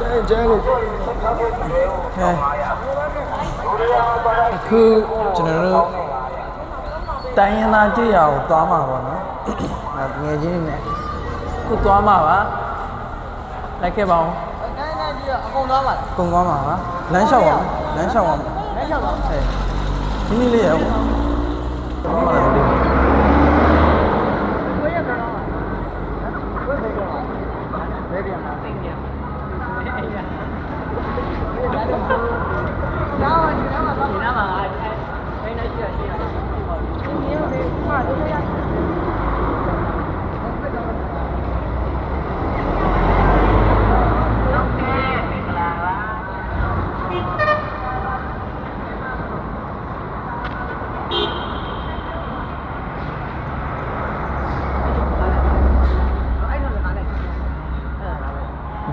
Jangan. Aku cenderung tanya nanti ya, utama apa na? Nanti aja ni. Aku utama apa? Lagi apa? Aku utama. Aku utama apa? Lancar apa? Lancar apa? Lancar apa? Ini lihat.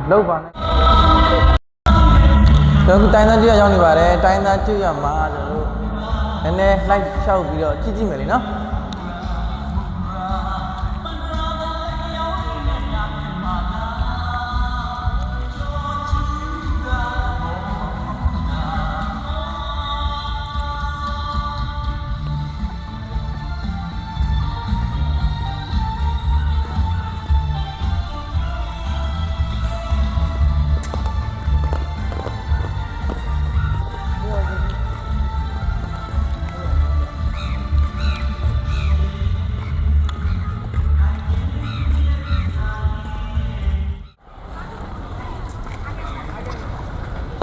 Lâu vào này. Rồi tay nó chưa cho đi vào đây, tay nó chưa mà rồi. Thế nên like sau video chi chi mày nó.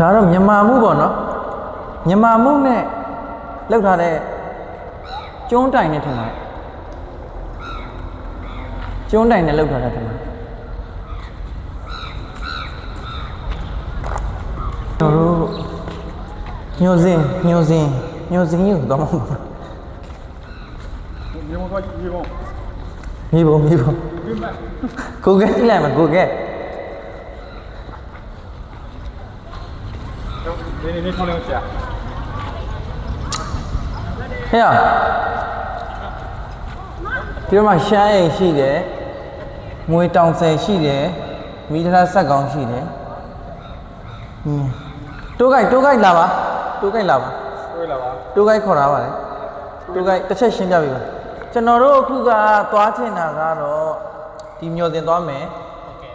Đó là Myanmar mu bọn nó Myanmar mu này lúc ra đây chốn trại này thằng này chốn trại này lúc ra đây thằng này rồi nhiều gì nhiều đó mà mi bộ cô ghét chứ làm mà cô ghét Ini kalau macam. Ya. Dia mah saya sih deh, mui tong saya sih deh, mitra sagong sih deh. Tu kai lava, tu kai khora ba deh, tu kai tachet shin jap bi ba. Chano ro aku ga twa chin na ga ro di myo tin twa me.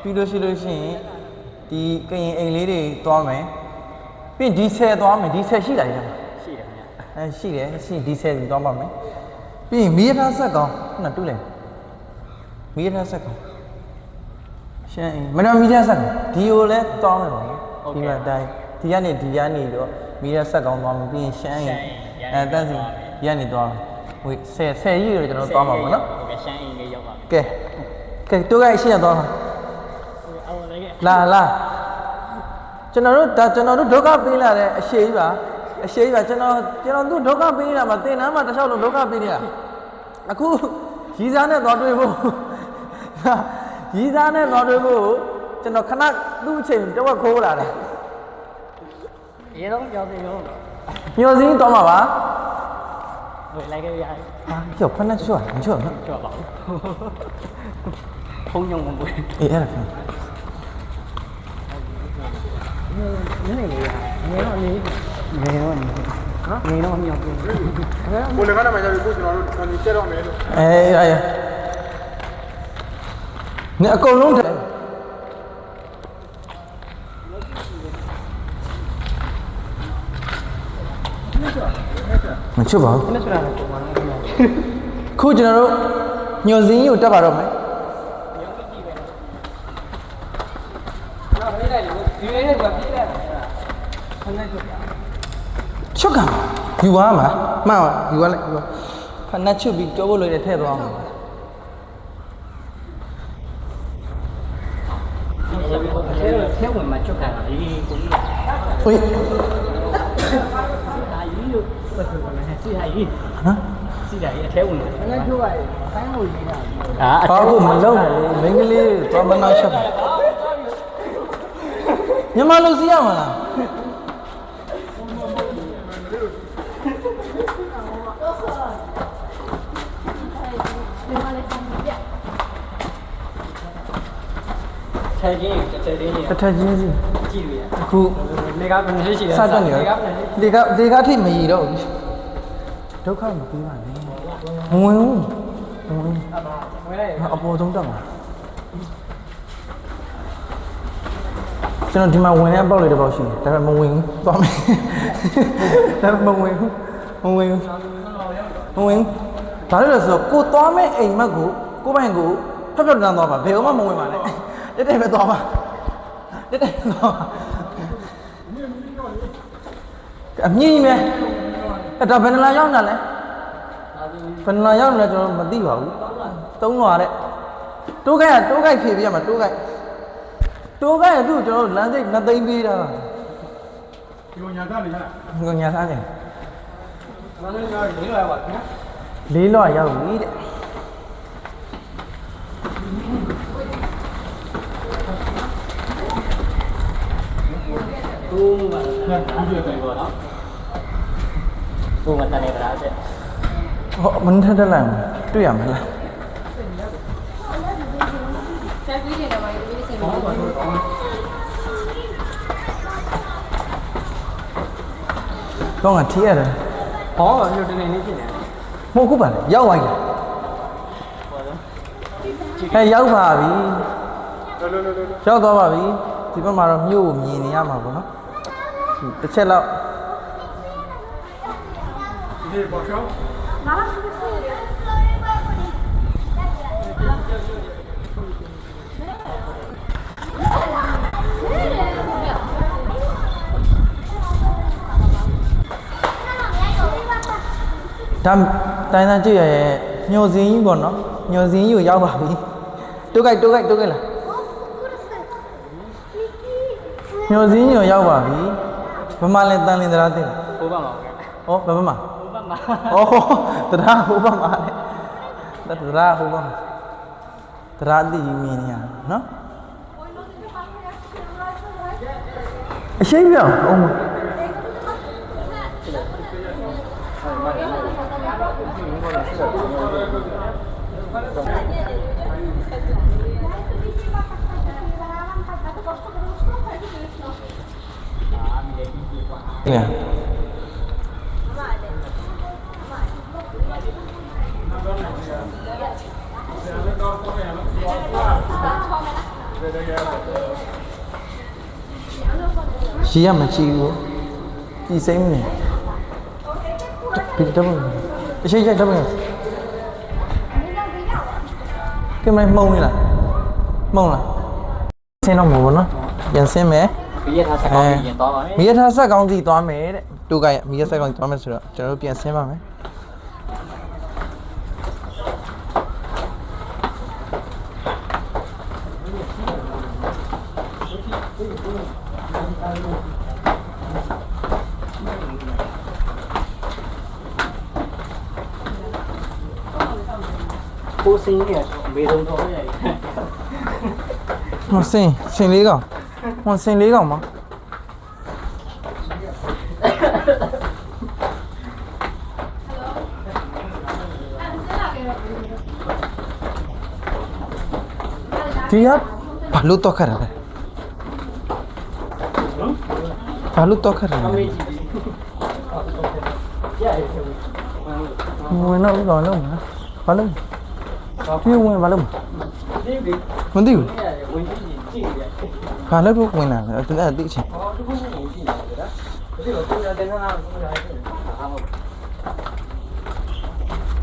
Pi lo shin di kayin ain le de twa me. ပြီးဒီဆယ်သွားမယ်ဒီဆယ်ရှိတယ်ရှိတယ်ရှိတယ်ရှိဒီဆယ်ပြီးသွားပါမယ်ပြီးရင်မီးထားဆက်ကောင်ခုနတူးလိုက်မီးထားဆက်ကောင်ရှမ်းမတော်မီးထားဆက်ကောင်ဒီကိုလည်းတောင်းမယ်ပါဒီမှာတိုင်းဒီကနေတော့မီးထားဆက်ကောင်သွားမယ်ပြီးရင်ရှမ်းရင်တန်းစီဒီကနေသွားမယ်ဟိုဆယ်ကြီးတော့ကျွန်တော်သွားမှာပေါ့နော်ဟုတ်ကဲ့ရှမ်းရင်လေးရောက်ပါကဲတိုးခိုက်ရှင်းရသွားမှာလာကျွန်တော်တို့ဒုက္ခပေးလာတဲ့အရှိကြီးပါကျွန်တော်သူ့ဒုက္ခပေးနေတာမှာတင်နာမှာတစ်လျှောက်လုံးဒုက္ခပေးနေတာအခုရီးစားနဲ့သွားတွေ့ဖို့ကျွန်တော်ခဏသူ့အချိန်တစ်ဝက်ခိုးလာတယ်ရေတော့ကြောက်တယ်ရောညိုစင်းတော့မှာပါဝင်လိုက်ခဲ့ရဟာကျော်ဖက်နဲ့ချွတ်မချွတ်နော်ချွတ်ပါဘူးဖုံးညုံမပွေးအေးအဲ့ဒါနေနေတော့မြောက်ပြီကိုလည်းကတော့မှကြာပြီကိုကျွန်တော်တို့ဆန်ကျက်တော့မယ်လို့အေးနေအကုန်လုံးတယ်မချွတ်ပါဘူးခုကျွန်တော်တို့ညွန်စင်းကိုတက်ပါတော့မယ်ချွတ်ကယူသွားမှာမှန်ပါယူသွားလိုက်ဖက်နှက်ချွတ်ပြီးကြောဖို့လွယ်တယ်ထည့်သွားမှာထဲဝင်မှာချွတ်ကဒီကိုကြီးဟိုဒါကြီးလို့ပတ်သက်ပါမယ်စီဟာကြီးဟမ်စီတာကြီးအထဲဝင်တယ်ဖက်နှက်ချွတ်ရတယ်အဆိုင်ကိုကြီးတာဟာအခုမလုံးနဲ့လေမိန်းကလေးသွားမနာချက်ပါမြန်မာလူစီရမှာလားထက်ချင်းစီ ရှိတယ် အခု လေကဘယ်နှစ်ရှိလဲ စတက်နေရောဒီကထိမရတော့ဘူးဒုက္ခမပြီးပါနဲ့မဝင်ဘူးမဝင် ဝင်လိုက် အပေါ်ဆုံးတက်မှာကျွန်တော်ဒီမှာဝင်တဲ့အပေါက်လေးတစ်ပေါက်ရှိတယ်ဒါပေမဲ့မဝင်ဘူးသွားမယ်ဒါပေမဲ့မဝင်ဘူးဘာလို့လဲဆိုတော့ကိုသွားမဲ့အိမ်မက်ကိုပိုင်ကိုဖက်ဖက်တန်းသွားပါဘယ်မှမဝင်ပါနဲ့တက်ပဲသွားပါတက်သွားပါအမြင့်ကြီးမဲ့ဒါဘယ်နှလားရောက်တာလဲဘယ်နှလားရောက်လဲကျွန်တော်မသိပါဘူးသုံးလွာတဲ့တိုးကိုက်ဖြည့်ပြရမှာတိုးကိုက်ရသူ့ကျွန်တော်လမ်းစိတ်2သိန်းပေးတာဒီကိုညာသားနေလားဒီကိုညာသားနေမန္တလေးကလေးလာပါခင်ဗျာလေးလွာရောက်ပြီတဲ့သူ့မှာဒီလိုပဲပေါ့နော်သူ့မှာတန်နေကြတာတဲ့ ဟောမင်းထက်တက်လိုက်တွေ့ရမလားဆက်ပြီးနေတာပါဒီစင်မှာတော့ငါထီးရတယ် ဟောမြို့တနေနေဖြစ်နေတယ် မဟုတ်ဘူးပါလေရောက်သွားပြီ ဟောတော့ ဟဲ့ရောက်ပါပြီရောက်သွားပါပြီဒီဘက်မှာတော့မြို့ကိုမြင်နေရမှာပေါ့နော်တစ်ချက်လောက်ဒီပေါ်ရှောင်းဒါတိုင်းသားကြည့်ရရဲ့ညိုစင်းကြီးပေါ့နော်ညိုစင်းကြီးကိုရောက်ပါပြီတိုးကိုက်လားညိုစင်းကြီးကိုရောက်ပါပြီဘယ်မှာလဲတန်လင်းတရားသိလား ဟိုဘက်မှာ ဩဘယ်မှာ ဟိုဘက်မှာ ဩတရားဟိုဘက်မှာလေတရားဟိုဘက်မှာတရားသိမြင်နေရနော်အရှိပြောင်းအောင်Yeah. Chị em mà chị chị xem này. Bị đâu rồi? Chị chạy đâu rồi? Cái này mông này là mông là xem nó mù nó dần xem mẹ. ပြည့်ထားစကောင်းရင်တော့ပါမယ် မီးရထားဆက်ကောင်းစီသွားမယ်တဲ့တူကရမီးရဆက်ကောင်းသွားမယ်ဆိုတော့ကျွန်တော်တို့ပြန်ဆင်းပါမယ်ကိုစင်းရဲ့မေဆုံးတော့ရဲ့ ဟောဆင်းလေးကောင်ဟောဆင်းလေးကောင်မဒီကဘာလို့တော့ခရလဲဘာလို့တော့ခရလဲဝင်တော့တော့လုံးမဘာလို့ဒီဝင်ဘာလို့မသိဘူး ဝင်ကြည့်ကြည့်ရ ဘာလို့တော့ဝင်လာလဲအဲ့ဒါသိချင် ဟောတခုခုဝင်ကြည့်နေတာဒါဒါတော့တင်နေတာကိုရတယ်ဟာမဟုတ်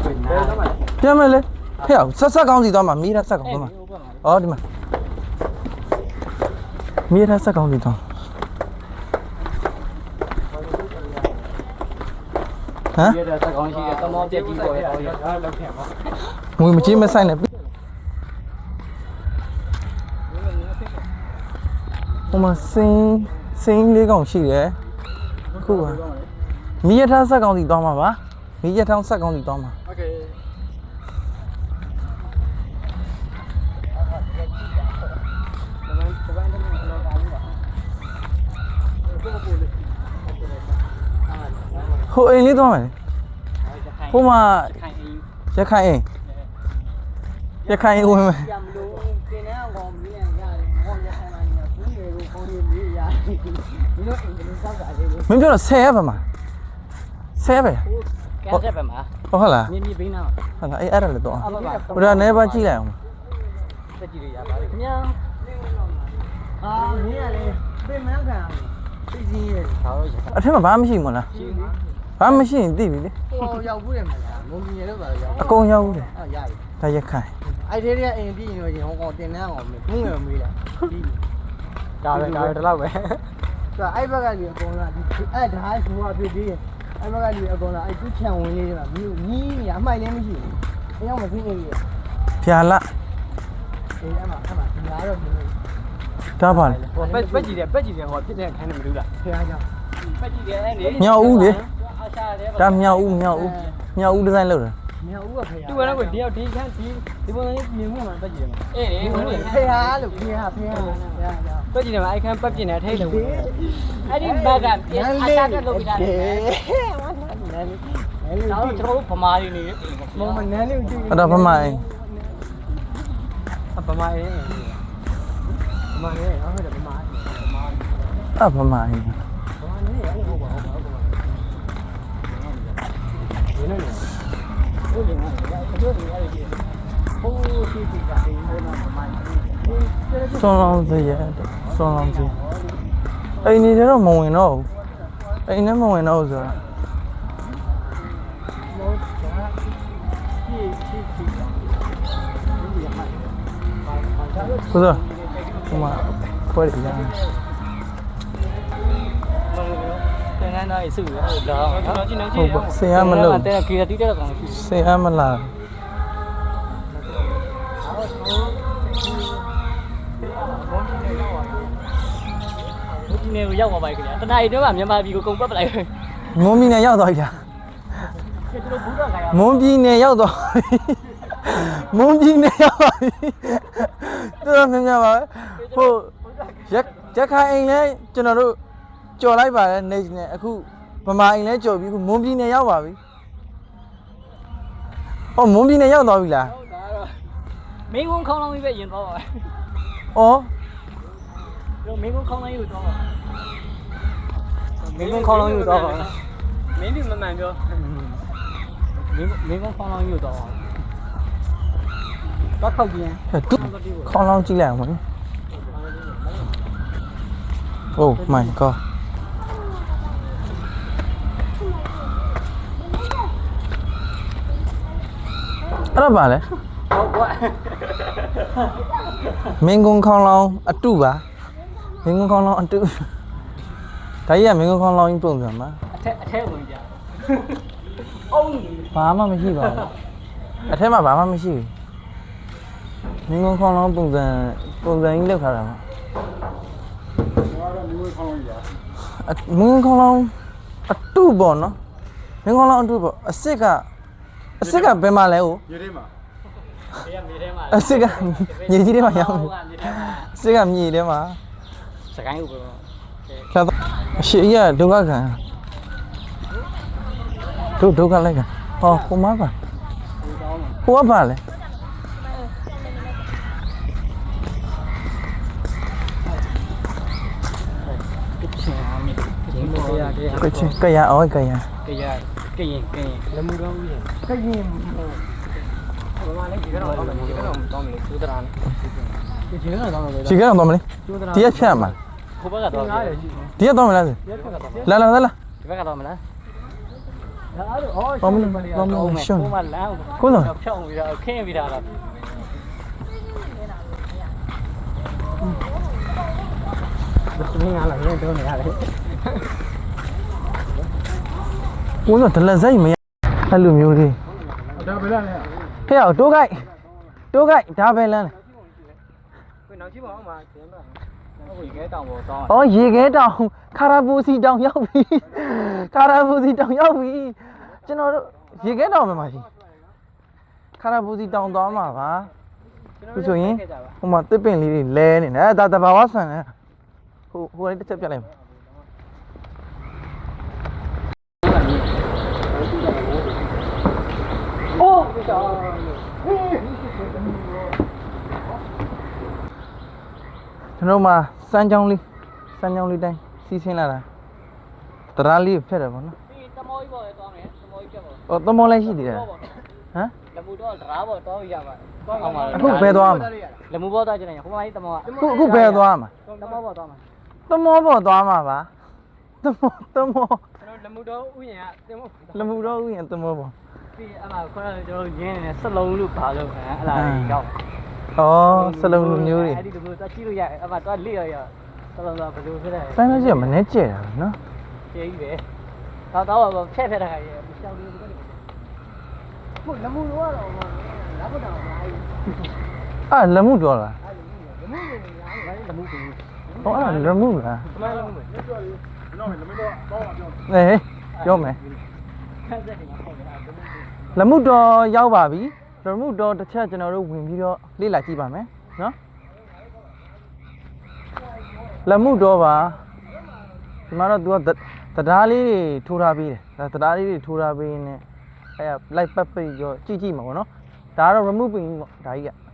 ဝင်နာတော့ ပြန်မယ်လေဖဲ့အောင်ဆက်ကောင်းစီသွားမှာမီးရဆက်ကောင်းသွားမှာဩဒီမှာမီးရဆက်ကောင်းစီသွားဟမ် ပြည့်တဲ့စကောင်းရှိတဲ့တမောပြည့်ကြီးပေါ်ရဲ့ဟာလောက်ခဲ့ပါ ငွေမကြီးမဆိုင်နဲ့ဟိုမှာစင်းလေးကောင်ရှိတယ်ခုကမီးရထားဆက်ကောင်းစီသွားမှာပါမီးရထားဆက်ကောင်းစီသွားမှာ โอเคဟိုအိမ်လေးသွားမယ်ဟိုမှာရခိုင်အိမ်ဝင်မယ် ရမလို့တင်နေအောင်ကောင်းမင်းရတယ်ဟောရခိုင်လာနေဘူး မင်းပြောတော့10ရက်ပါမှာ10ပဲ ကဲဆက်ပဲမှာ ဟုတ်လား မြင်းမြင်းဘိန်းနာ ဟုတ်လားအဲ့ဒါလည်းတော့ အဘပါ ဘုရားနေပါကြည့်လိုက်အောင် တက်ကြည့်လို့ရပါတယ်ခင်ဗျာ အာမင်းကလည်းပြင်မခံသိစင်းရဲ့ ဒါတော့ အထက်မှာဘာမှမရှိဘူးမလား ရှိဘူး ဘာမှမရှိရင်သိပြီလေ ဟိုရောက်ဘူးတယ်မလားမုံကြီးရဲ့လောက်ပါရောက် အကုန်ရောက်ဘူးလေ အော်ရပြီ ဒါရက်ခိုင် အဲ့ဒီရဲ့အိမ်ပြီးရင်တော့ရင်ဟောကောင်တင်နှမ်းအောင်မေးဘုံငယ်မေးတာပြီးပြီ ဒါပဲဒါပဲဒီလောက်ပဲ ဆိုအဲ့ဘက်ကလူအကုန်လုံးဒီအဲ့ဒါဟိုကဖြစ်ပြီးအဲ့ဘက်ကလူအကုန်လုံးအဲ့သူချံဝင်လေးကမြို့ညီးနေအမိုက်လည်းမရှိဘူးအရောက်မသိနေပြီ ဖြာလာ အေးအဲ့မှာဒီလားတော့မင်း ဒါပါလေ ဟိုပက်ကြည့်တယ်ဟိုဖြစ်တဲ့ခန်းနေမလို့လား ဖះကြောင့် ပက်ကြည့်တယ်အဲ့လေ မြောက်ဦးလေ အရှာတယ် ဒါမြောက်ဦးဒီဇိုင်းလုပ်တယ် မြောက်ဦးကဖះ သူကတော့ဒီရောက်ဒီခန်းဒီပုံစံကြီးမြင်မှုမှာပက်ကြည့်တယ်မှာအေးလေဟိုလေ ဖះလို့ဖះကြောင့် ပက်ကြည့်တယ်မှာအဲ့ခန်းပက်ကြည့်နေထိတ်လို့အဲ့ဒီဘက်ကပြန်အရှာတက်လုပ်ပြတာလေတော့ကျွန်တော်တို့ဗမာတွေနေ မုံမနန်းလေးကြည့် အဲ့ဒါဗမာအိမ် ဗမာတွေ ဗမာနဲ့ဟုတ်တယ်ဗမာ အဲ့ဗမာအိမ် ဗမာနဲ့အဲ့လိုဟုတ်ပါဟုတ်ပါဟုတ်ပါဒီနေ့ဟုတ်တယ်ငါတို့ဒီအဲ့ဒီဟိုးရှိရှိကအိမ်ထဲမှာဗမာနဲ့ စွန်လောင်းစီရဲ့စွန်လောင်းစီအိမ်နေတော့မဝင်တော့ဘူးအိမ်နဲ့မဝင်တော့ဘူးဆိုတာ 不是，我妈快点呀！ သင်္ကန်းသားရေးစုရအောင်တော့ကျွန်တော်ကြည့်နေကြည့် ဟုတ်ပါဆရာမလို့ တဲ့ကီရတီတဲ့ကောင်ရှိ 谁还没来？ ဒီနေ့ကိုရောက်ပါပါခင်ဗျာတနားရီတော့မြန်မာပြည်ကိုကုန်ပတ်ပလိုက် 蒙皮呢要到一点， ကျွန်တော်ဘူးတော့ခါရ 蒙皮呢要到，蒙皮呢要到，这个明白吧？ဟိုရက်ခိုင်အိမ်လဲကျွန်တော်တို့ကြော်လိုက်ပါတယ်နေနဲ့အခုဗမာအိမ်လဲကြော်ပြီးခုမွန်ပြည်နယ်ရောက်ပါပြီ။အော်မွန်ပြည်နယ်ရောက်သွားပြီလား ဟုတ်တာတော့မင်းကုန်းခေါင်းလောင်းကြီးပဲရင်တော့ပါ ။အော် တော့မင်းကုန်းခေါင်းလောင်းကြီးကိုတော့ပါမင်းကုန်းခေါင်းလောင်းကြီးကိုတော့ပါမင်းဒီမမှန်ပြောမင်းကုန်းခေါင်းလောင်းကြီးကိုတော့တော့ခောက်ပြန် တူခေါင်းလောင်းကြည့်လိုက်အောင်မ။ Oh my god အဲ့ဒါပါလေ ဟုတ်ကွာ မင်းကုန်းခေါင်းလောင်းအတုပါမင်းကုန်းခေါင်းလောင်းအတုဒါကြီးကမင်းကုန်းခေါင်းလောင်းကြီးပုံစံပါ အထက်ဝင်ကြအုံး ဘာမှမရှိပါဘူးအထက်မှာဘာမှမရှိဘူးမင်းကုန်းခေါင်းလောင်းပုံစံကြီးလောက်ထားတာပါမင်းကုန်းခေါင်းလောင်းအတုပေါ့နော်မင်းကုန်းခေါင်းလောင်းအတုပေါ့အစ်စ်ကဘယ်မှာလဲဟို မြေထဲမှာ အစ်စ်ကမြေကြီးထဲမှာရောက်နေ မြေထဲမှာ အစ်စ်ကမြေထဲမှာ စကိုင်းဥပ္ပရော ဖြတ်တော့အရှိရဒုက္ခခံဒုက္ခလိုက်ခံဟောဟိုမှာပါဟိုကပါလေကချင်ကရအော်ကရ ကရင်လက်မှုတော့ဦးရင် ခရင် ဘာမှလည်းဒီကတော့တော့မယ်ဒီကတော့တော့မယ်သူတရာနဲ့ ဒီကတော့တော့ပဲ ဒီကတော့မလေးဒီကဖြတ်မှာ ခိုးဘက်ကတော့တယ် ဒီကတော့မလားလာလာလာ ဒီဘက်ကတော့မလား ဒါအဲ့တော့ ဘာမလို့ဘာမလို့ရှုံး ခိုးမလမ်း ကိုလို့ ဖြောင်းပြီးတော့ခင်းပြီးတာတော့ ဒီငါလာရင်တော့နေရတယ် ကိုလို့ဒလဆိုင်မရအဲ့လိုမျိုးလေး ဒါပဲလား ဟဲ့အောင်တိုးခိုက်ဒါပဲလမ်းလေ ကိုနောက်ကြည့်ပါဦးမှာကျင်းတော့ဟုတ်ကဲ့တောင်ပေါ်တော့ အော်ရေခဲတောင်ခါရာပူစီတောင်ရောက်ပြီခါရာပူစီတောင်ရောက်ပြီကျွန်တော်တို့ရေခဲတောင်ပဲမှာရှိခါရာပူစီတောင်သွားမှာပါသူဆိုရင်ဟိုမှာတစ်ပင်လေးတွေလဲနေတယ်ဒါတဘာဝဆန်တယ်ဟိုလေးတစ်ချက်ပြလိုက်ကျွန်တော်မှာစ စမ်းချောင်းလေးတိုင်းစီးဆင်းလာတာတရားလေးဖက်တယ်ပေါ့နော် ဒီတမောကြီးပေါ်သွားမယ်တမောကြီးပြတ်ပေါ် ဟောသမောလည်းရှိသေးတယ်ဟမ် လမူတော့တရားပေါ်တော့ရပါအောင်ပါ အခုဘယ်သွားမှာ လမူပေါ်သွားကြတယ်ဟိုမှာကြီးတမောက အခုဘယ်သွားမှာ တမောပေါ်သွားမှာ သမောပေါ်သွားမှာပါသမော ကျွန်တော်လမူတော့ဥယျာဉ်ကတမော လမှုတော့ဦးရင်သမောပေါ် ပြီးအမှခေါင်းကျွန်တော်ရင်းနေစလုံးလို့ပါလို့အဲ့လာရောက် ဩစလုံးလိုမျိုးတွေ အဲ့ဒီလိုတော့ကြည့်လို့ရတယ်အမှတော့လိရရစလုံးတော့ဘယ်လိုဖြစ်လဲ စမ်းလို့ရှိရင်မနှဲကျဲတာနော် ကျေးကြီးပဲတော့ဖက်တဲ့ခါကြီးရှောင်းလေးဘယ်လို ဟုတ်လမှုတော့တော့လာဖို့တော့လာပြီ အဲ့လမှုတော့လား လမူကိုလမူကို ဟောအဲ့လမှုလား မလမူပဲ ဟေးပြောမယ် ဖက်တဲ့ခါပေါ့ဗျာ လမှုတော်ရောက်ပါပြီလမှုတော်တစ်ချက်ကျွန်တော်တို့ဝင်ပြီးတော့လေ့လာကြည့်ပါမယ်နော်လမှုတော်ပါဒီမှာတော့ तू ကတရားလေးတွေထိုးထားပေးတယ်ဒါတရားလေးတွေထိုးထားပေးနေအဲ့လိုက်ပတ်ပိတ်ရောကြည့်မှာပေါ့နော်ဒါကတော့ remove ပင်ပေါ့ဒါကြီးက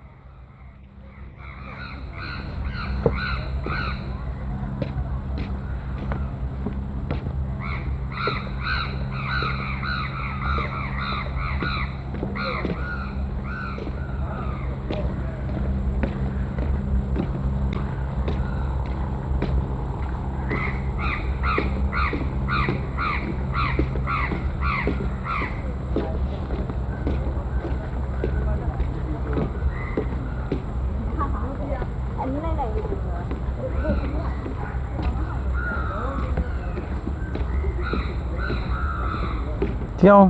ဒီအောင်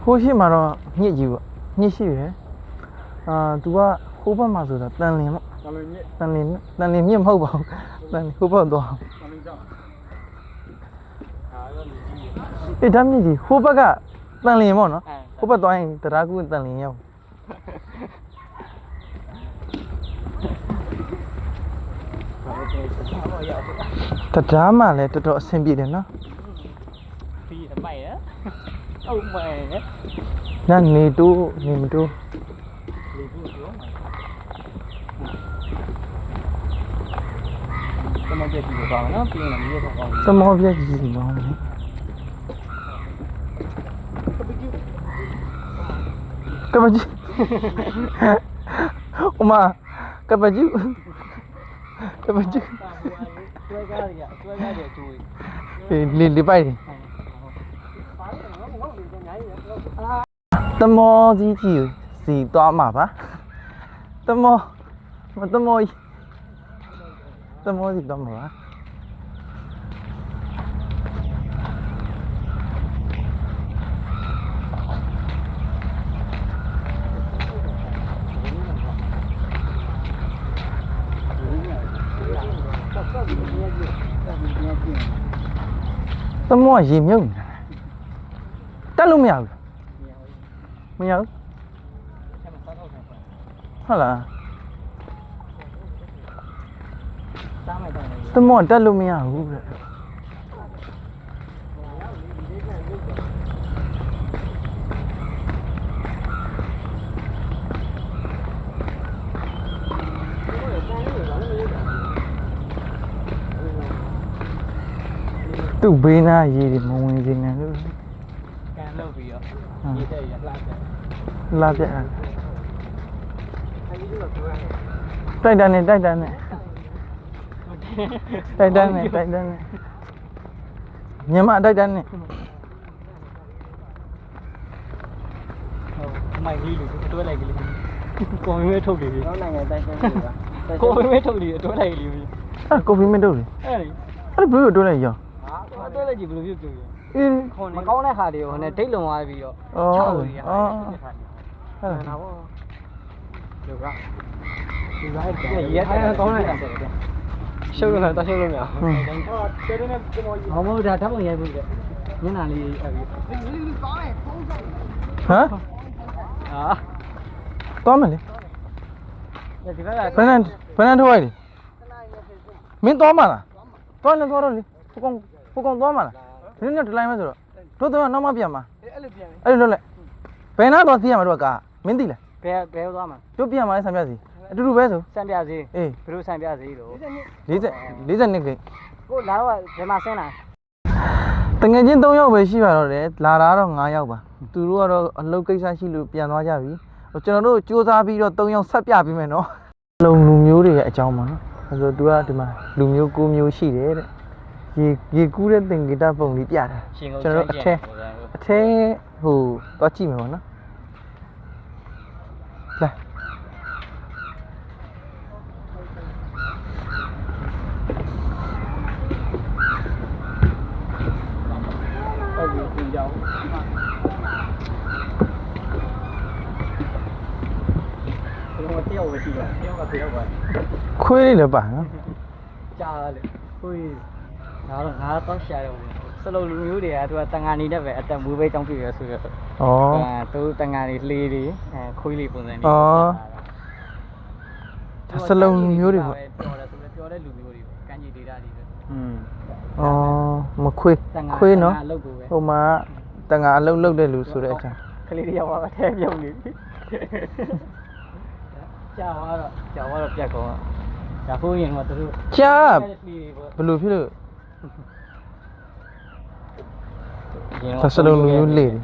ဟိုရှိမှာတော့ညစ်ကြီးပေါ့ညစ်ရှိရယ်သူကဟိုဘက်မှာဆိုတာတန်လင်ပေါ့တန်လင်မြစ်မဟုတ်ပါဘူးတန်လင်ဟိုဘက်သွားအေးဒါမြစ်ကြီးဟိုဘက်ကတန်လင်ပေါ့နော်ဟိုဘက်သွားရင်တရားကူတန်လင်ရောက်တရားမှလည်းတော်တော်အဆင်ပြေတယ်နော် ပြီးရမိုက်ရအော်မိုက်ရ ညနေတိုးနေမတိုး လေဘူးပြောမှာတမပြည့်ပြီးတော့နော်ပြင်းနေမြေတော့ကောင်း သမောပြက်ကြီးကောင်းတယ်ကပကြီးအမကပကြီးတွဲကားရကျိုး လေပိုက်တယ်သမောကြီးကြီးစီသွားမှာပါသမောကြီးသွားမှာပါသမောရေမြုပ်နေတာတက်လို့မရဘူးမရဘူးဟုတ်လားသမောတက်လို့မရဘူးတဲ့သူ့ဘေးနားရေတွေမဝင်စေနဲ့လို့ ကန်လုပ်ပြီးတော့ရေးတဲ့ရလာလာပြက်တိုက်တန်းနဲ့မြန်မာတိုက်တန်းနဲ့ မိုက်လေးလို့တွဲလိုက်ကလေးကိုမင်းထုတ်တယ်ပြီ တော့နိုင်ငံတိုင်းတိုင်းဆိုတာ ကိုမင်းထုတ်တယ်တွဲလိုက်ကလေးပြီ အဲ့ကိုဖီမင်းတို့လေ အဲ့ဒီ အဲ့ဘယ်လိုတွဲလိုက်ရော ဟာတွဲလိုက်ကြည့်ဘယ်လိုဖြစ်ပြော အေး မကောင်းတဲ့ခါတွေကိုဟိုနဲ့ဒိတ်လုံသွားပြီးတော့6လို့ရဟာအဲ့ဒါဘောလောကဒီဘက်ရဲရဲကောင်းလိုက်တာရှုပ်လို့လားတရှုပ်လို့မရဟမဟုတ်ဒါဓာတ်ပုံရိုက်ဖို့တဲ့ညနာလေးအဲ့ဒီ ဟမ် ဟာ သွားမယ်လေ ဒီဘက်က ဘယ်နဲ့ထိုးလိုက်လေမင်းသွားမှာလားသွားတော့လေဟိုကောင်သွားမှာလားဒီနေ့တလိုက်မယ်ဆိုတော့တို့တော့နောက်မှပြန်မှာ အဲ့လိုပြန် အဲ့လိုလုပ်လိုက်ဘယ်နာတော့သိရမှာတို့ကမင်းသိလား ဘယ်သွားမှာ တို့ပြန်မှာလဲဆံပြစီ အတူတူပဲဆို စံပြစေး အေး ဘယ်လိုစံပြစေးလို့ 40နှစ်ကိ ကိုလာတော့ဘယ်မှာဆင်းလာ တငယ်ချင်း3ယောက်ပဲရှိပါတော့တယ်လာတာတော့9ယောက်ပါသူတို့ကတော့အလုပ်ကိစ္စရှိလို့ပြန်သွားကြပြီဟိုကျွန်တော်တို့စူးစမ်းပြီးတော့3ယောက်ဆက်ပြပေးမယ်နော်လုံလူမျိုးတွေရဲ့အကြောင်းပါနော်အဲဆိုသူကဒီမှာလူမျိုး9မျိုးရှိတယ်တဲ့ရေကူးတဲ့သင်္ကေတပုံလေးပြတာကျွန်တော်တို့အထဲဟိုသွားကြည့်မယ်ပေါ့နော်လာ ဟုတ်ပြီပြင်ကြောင်းဘယ်လိုတယောက်ပဲရှိတော့တယောက်ကတယောက်ပါ ခွေးလေးလည်းပါနော် ကြားလေဟိုငါတော့ရှာရုံစလုံးလူမျိုးတွေကသူကတန်ငါနေနဲ့ပဲအတက်မူးပဲတောင်းပြရဆိုတော့ ဩ သူတန်ငါနေလှေးတွေခွေးလေးပုံစံနေ စလုံးလူမျိုးတွေပေါ့ ပြောတယ်ဆိုတော့ပြောတဲ့လူမျိုးတွေပဲကံကြီးဒေတာတွေပဲ မခွေးခွေးနော် အလုပ်ကိုပဲ ဟိုမှာတန်ငါအလုပ်လုပ်တဲ့လူဆိုတဲ့အချာ ကလေးတွေရောက်ပါထဲပြုံးနေပြီကြာသွားတော့ပြတ်ကုန်တော့ဒါဖိုးရင်တော့သူတို့ ကြာဘယ်လိုဖြစ်လို့စလုံးလူမျိုးလေတယ်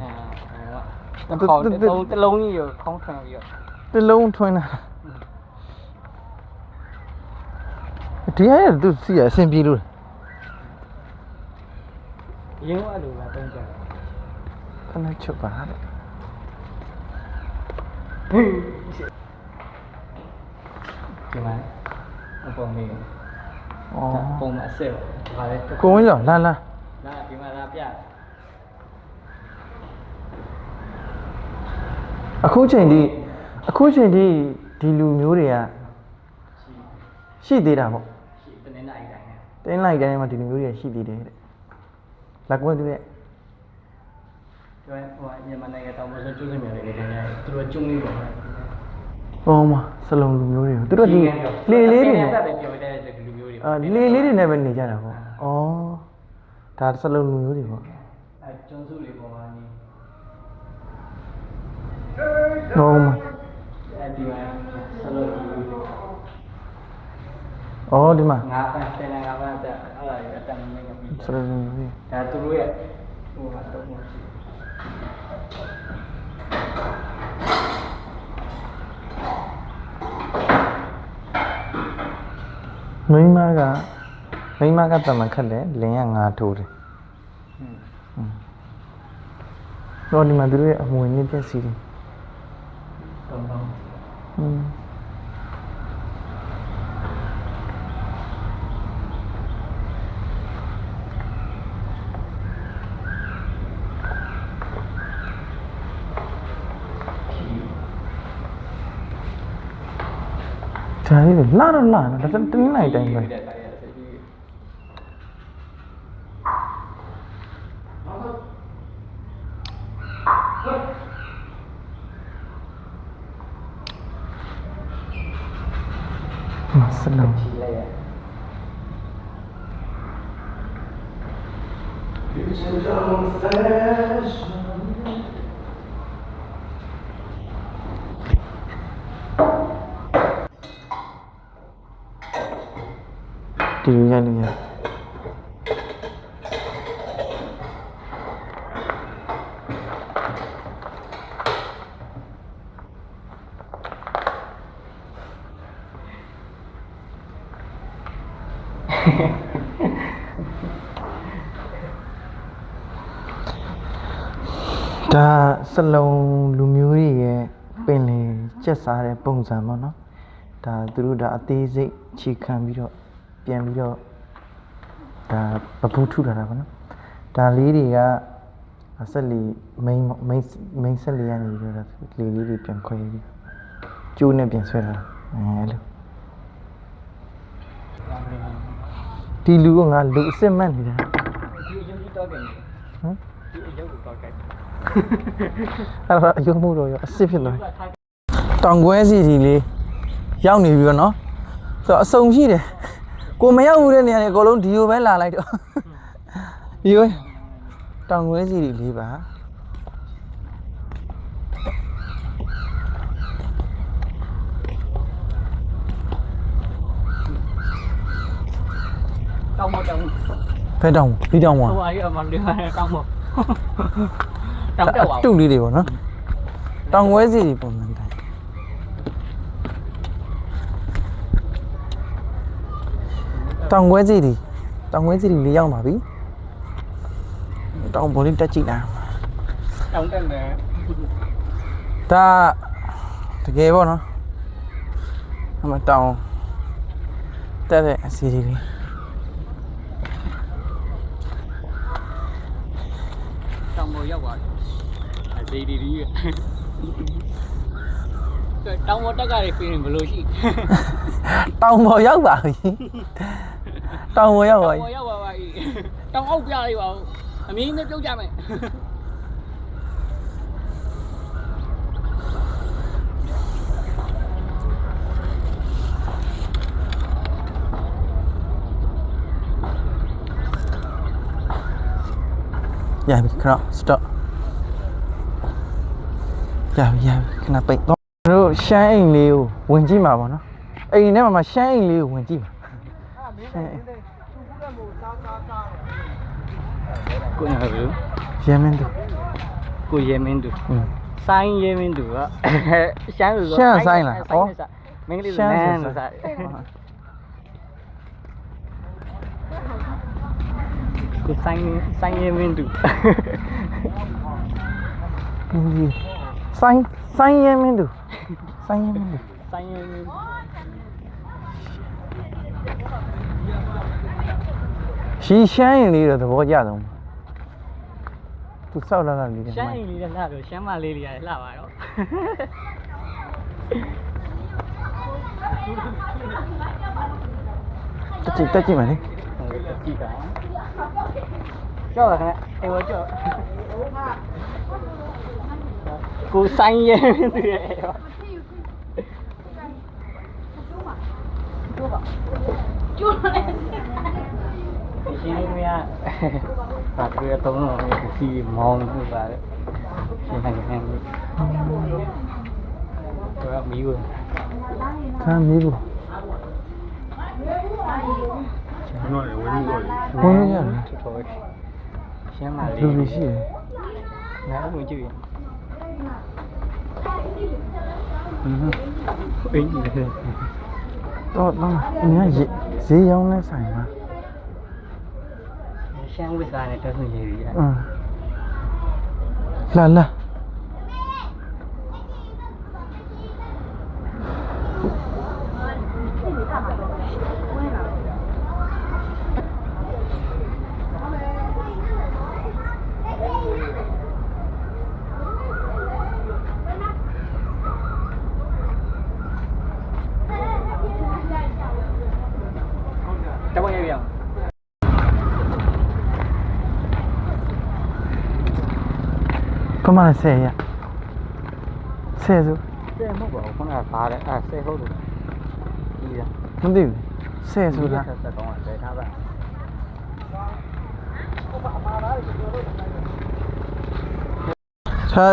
တလုံးကြီးရောခေါင်းထွင်ပြီးတော့ တလုံးထွင်းတာဒီဟာရသူစီရအဆင်ပြေလို့ ရင်းအဲ့လိုလာတုံးကြတယ် ခဏချုပ်ပါတဲ့ ဒီမှာအပုံလေး ဩ ပုံမှာအစ်စ်ပါဒါလည်း ကိုဝင်းရောလာ လာဒီမှာလာပြ အခုချိန်ဒီဒီလူမျိုးတွေကရှိသေးတာပေါ့ ရှိတနေ့နိုင်တိုင်း တင်းလိုက်တိုင်းမှာဒီလူမျိုးတွေရှိသေးတယ်တဲ့လက်ကွန်းတူတဲ့ ကျွဲဟိုမြန်မာနိုင်ငံတောင်ပေါ်ဆိုကျူးစင်မြေလေးတွေနေသူတို့ကျုံလေးပေါ့ ဟောမှာစလုံးလူမျိုးတွေသူတို့ဒီလေလေးတွေနဲ့ တက်ပဲပြောတဲ့လူမျိုးတွေ လေလေးတွေနဲ့ပဲနေကြတာပေါ့ဩဒါစလုံးလူမျိုးတွေပေါ့ ကျွန်းစုလေးပေါ်မှာနေ ဟောမှာ ဒီမှာဆလို့လူမျိုးတွေ ဩဒီမှာ ငါပန်းဆယ်ငါပန်းတက်အဲ့ဒါကြီးအတန်နေနေပြီ စလုံးလူမျိုးတွေ ဒါသူတို့ရဲ့ဟိုမှာတော့မရှိ မိန်းမကတမန်ခက်တယ်လင်းကငါထိုးတယ်တော့ဒီမှာသူတို့ရဲ့အမွေနည်းပြည့်စည်တယ် တုံးတုံး ဒါလေးတွေလာတော့လာနော်ဒါတင်းလိုက်တိုင်းပဲ စလုံး ချီလိုက်ရ ဒီလိုရိုက်လို့ရဒါစလုံးလူမျိုးတွေရဲ့ပင်လေကျက်စားတဲ့ပုံစံပေါ့နော်ဒါသူတို့ဒါအသေးစိတ်ခြေခံပြီးတော့ပြန်ပြီးတော့ဒါပပူးထုထားတာပေါ့နော်ဒါလေးတွေကဆက်လီမိန်ဆက်လီရနေပြီးတော့လေလေးတွေပြန်ခွဲပြီးကျိုးနဲ့ပြန်ဆွဲတာအဲလိုဒီလူကငါလူအစ်စ်မှတ်နေတာ ဒီအရင်ကြီးတော့ကန်ဟမ်ဒီအရုပ်ကိုတော့ကန် အဲ့ဒါအယုံမှုတော့ရအစ်စ်ဖြစ်သွားတောင်ကွဲစီစီလေးရောက်နေပြီတော့နော်ဆိုတော့အစုံရှိတယ်ကိုမရောက်ဘူးတဲ့နေရာတွေအကုန်လုံးဒီလိုပဲလာလိုက်တော့ဒီလိုတောင်ကွဲစီလေးပါ တောင်းမတောင်း ဖဲတောင်းဒီတောင်းပါ ဟိုအရေးအမလေးတောင်းမတောင်းတက်ပါ တုတ်လေးတွေပေါ့နော်တောင်ဝဲစီတွေပုံမှန်တိုင်းတောင်ဝဲစီတွေလေးရောက်ပါပြီတောင်ပေါ်လေးတက်ကြည့်လိုက် တောင်းတက်မယ် ဒါတကယ်ပေါ့နော်အမတောင်တက်တဲ့အစီအလေး တောင်းမရောက်ပါဘူးဒီတောင်းမတက်ကတွေပြင်ဘလို့ရှိ တောင်ပေါ်ရောက်ပါပြီတောင်ပေါ်ရောက်ပါပြီ ရောက်ပါပါတောင်းအောက်ပြလိုက်ပါဦးအမင်းနဲ့ပြုတ်ကြမယ် ရပြီခဏ stop ရပြီခဏပိတ်တော့တို့ရှမ်းအိမ်လေးကိုဝင်ကြည့်မှာပေါ့နော်အိမ်ထဲမှာရှမ်းအိမ်လေးကိုဝင်ကြည့်ပါရှမ်းအိမ် ကိုရဘူး ရဲမင်းတို့ ကိုရဲမင်းသူဆိုင်းရဲမင်းသူကရှမ်းလူဆိုမင်းကလေးနန်းလို့စားကိုဆိုင်းရဲမင်းသူ ဆိုင်ရဲမင်းတို့ဆိုင်ရဲမင်းတို့ ဆိုင်းရဲမင်း ရှမ်းရင်လေးတော့သဘောကျဆုံးသူစောက်လာတာလေး ရှမ်းအိမ်လေးလည်းလှတော့ရှမ်းမလေးတွေလည်းလှပါတော့ တက်ကြည့်မယ်လေ ကြည့်ပါကြောက်ရခင်ဗျအေးကြောက်ကိုဆိုင်ရဲမင်းသူရဲ့ရောကျိုးတယ်ရှင်းမရပါပြရတော့စီမောင်းလို့ပါတယ်ရှင်းနေတယ်တော့မီးဝင် ခမ်းမီးဘူး နော်လေဝင်းလို့လေ ဝင်လို့ရတယ် တော်တော်ရှင်းပါလေ လူတွေရှိတယ် ငါ့ကိုကြည့်ရ ဟင်း အင်းကြီး တော့အများဈေးရောင်းနေဆိုင်မှာ ရှမ်းဝစ်စားနဲ့တက်ဆွေရေးရ လာ တပွင့်ရပြအောင် ပမာဏ10ရ10ဆို တဲ့မဟုတ်ပါဘူးခုနကပါတဲ့အဲဆဲဟုတ်တယ်ဒီလား မသိဘူး10ဆိုတာ ဆက်ကောင်းတယ်ထားပါ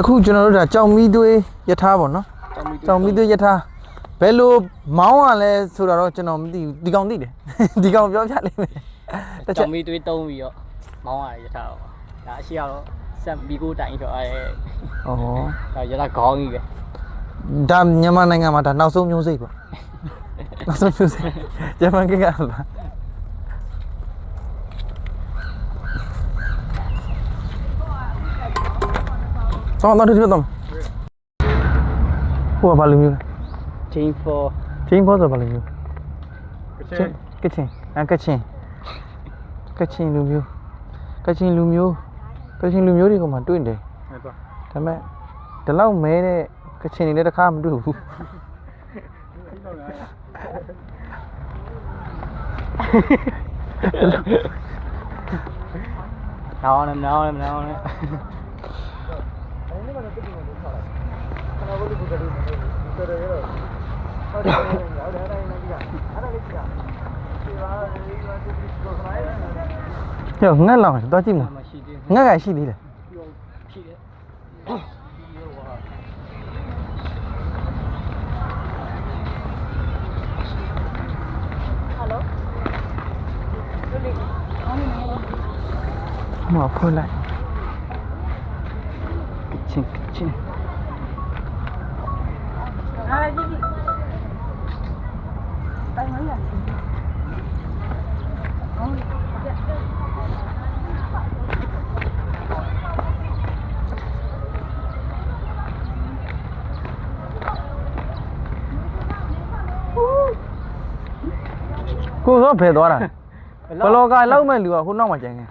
အခုကျွန်တော်တို့ဒါကြောင်မီးသွေးယထာပေါ့နော်ကြောင်မီးသွေးယထာဘယ်လိုမောင်းရလဲဆိုတာတော့ကျွန်တော်မသိဘူးဒီကောင်သိတယ်ဒီကောင်ပြောပြလိမ့်မယ်တစ်ချက် ကြောင်မီသွေးတုံးပြီးတော့မောင်းရရထားတော့ဒါအရှိကတော့ဆက်ဘီကိုတိုင်တော့အဲ ဩ ဒါရတာခေါင်းကြီးပဲ ဒါမြန်မာနိုင်ငံမှာဒါနောက်ဆုံးမျိုးစိတ်ပေါ့နောက်ဆုံးမျိုးစိတ်ဂျပန်ကလားဆောင်းတော့ဒီတော့ဟိုဘာလို့မျိုးလဲ chain for ချင်းဖို့ဆိုဘာလို့မျိုး ကချင် ကချင်လူမျိုးတွေကမှတွေ့တယ် အဲ့တော့ ဒါပေမဲ့ဒီလောက်မဲတဲ့ကချင်တွေလည်းတစ်ခါမတွေ့ဘူး nào nè Yo, ngắt lòng tôi chim này. Ngắt cái gì đi này. Hello. မှာဖွင့်လိုက်က ချင်းကိုတော့ဖယ်သွားတာဘလောကလောက်မဲ့လူကဟိုနောက်မှကျန်ခဲ့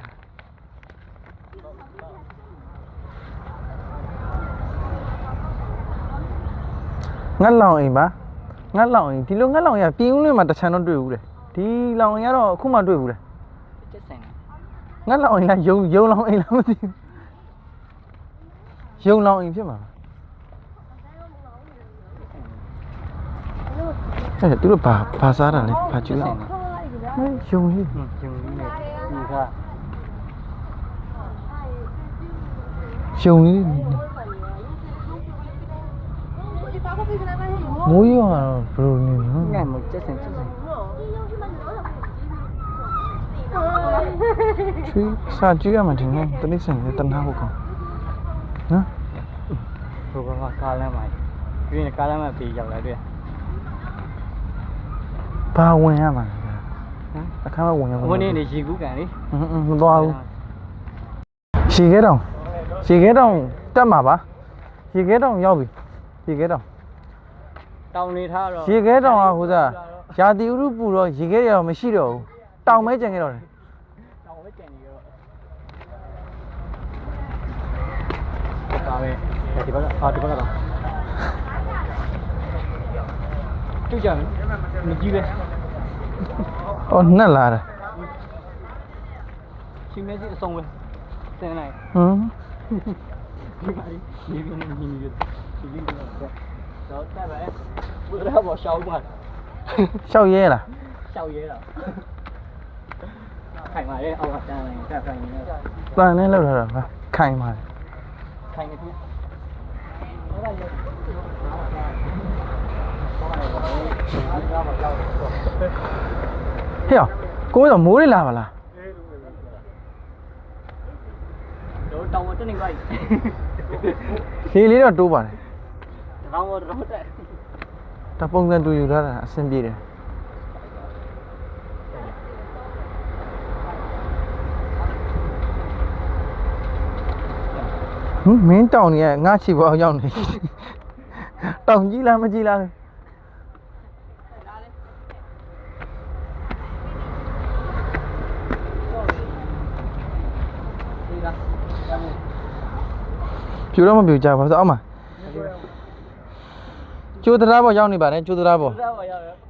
ငတ်လောင်အိမ်ပါငတ်လောင်အိမ်ဒီလိုငတ်လောင်ရပြင်းဦးလေးမှာတစ်ချမ်းတော့တွေ့ဘူးလေဒီလောင်အိမ်ကတော့အခုမှတွေ့ဘူးလေ ကျက်ဆိုင် ငတ်လောင်အိမ်လားယုံလောင်အိမ်လားမသိဘူးယုံလောင်အိမ်ဖြစ်မှာအဲ့သူတို့ဘာစားတာလဲဘာကျွေးတာယုံလေး ဂျုံကြီးနဲ့ဒီက ယုံလေးမိုးရွာတော့ဘယ်လိုနေနော် ငါ့မကျက်ဆိုင် ချွေးစာကြည့်ရမှာတင်တယ်တနည်းစံနဲ့တနာဟုတ်ကောင်နော် ဘိုးကကားလမ်းမှာပြီးရင်ကားလမ်းမှာပြေးရောက်လာတွေ့ ဘာဝင်ရမှာလဲအခါမဝင်ရဘူး ဟိုနေ့နေရေကူးကန်လေ မသွားဘူးရေခဲတောင်တက်မှာပါရေခဲတောင်ရောက်ပြီရေခဲတောင် တောင်းနေထားတော့ ရေခဲတောင်ကဟိုစားရာသီဥတုပူတော့ရေခဲရောမရှိတော့ဘူးတောင်မဲကျန်ခဲ့တော့တယ် တောင်းဝဲကျန်နေတော့ဒါပဲဒီဘက်ကတော့ကျူကြမယ်မကြည့်ပဲ အော်နှက်လာတာ ရှင်မဲစီအဆုံးပဲစင်လိုက် ဟမ် ဒီပါဒီပြင်းနေနေဒီလေးတော့တက်ပဲဘုရားဘောရှောင်းပါ ရှောက်ရဲလား ရှောက်ရဲတော့ခိုင်ပါလေအောက်ကတန်းလိုက်တက်ခိုင်နေ တန်နဲ့လောက်ထားတာပါခိုင်ပါလေ ခိုင်နေပြီ ဟေ့ကိုယ်တော့မိုးလေးလာပါလား တော့တောင်းဝတ်နေပါ လေလေးတော့တိုးပါတယ် တောင်းဝတ်တော့တက် တပုံစံတူယူထားတာအဆင်ပြေတယ်မင်းတောင်ကြီးကငါ့ချီပေါ်ရောက်နေတောင်ကြီးလားမကြီးလားပြူတော့မပြူကြပါဘူးအောက်မှာကျိုးတရားပေါ်ရောက်နေပါတယ်ကျိုးတရားပေါ်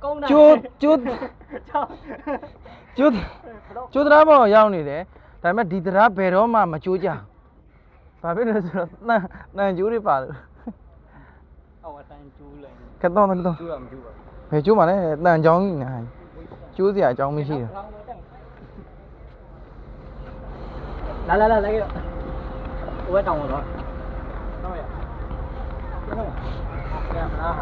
ကုန်းတာ ကျိုးတရားပေါ်ရောက်နေတယ်ဒါပေမဲ့ဒီတရားဘယ်တော့မှမကျိုးကြဘာဖြစ်လဲဆိုတော့တန်ကျိုးတွေပါလို့ အော်တန်ကျူးလိုက် ကတော့ ကျူးတော့မကျူးပါ ဘယ်ကျိုးမှလဲတန်ချောင်းကြီးနေကျိုးစရာအကြောင်းမရှိဘူး လာခဲ့တော့ဝဲတောင်းတော့တော့ရရမလား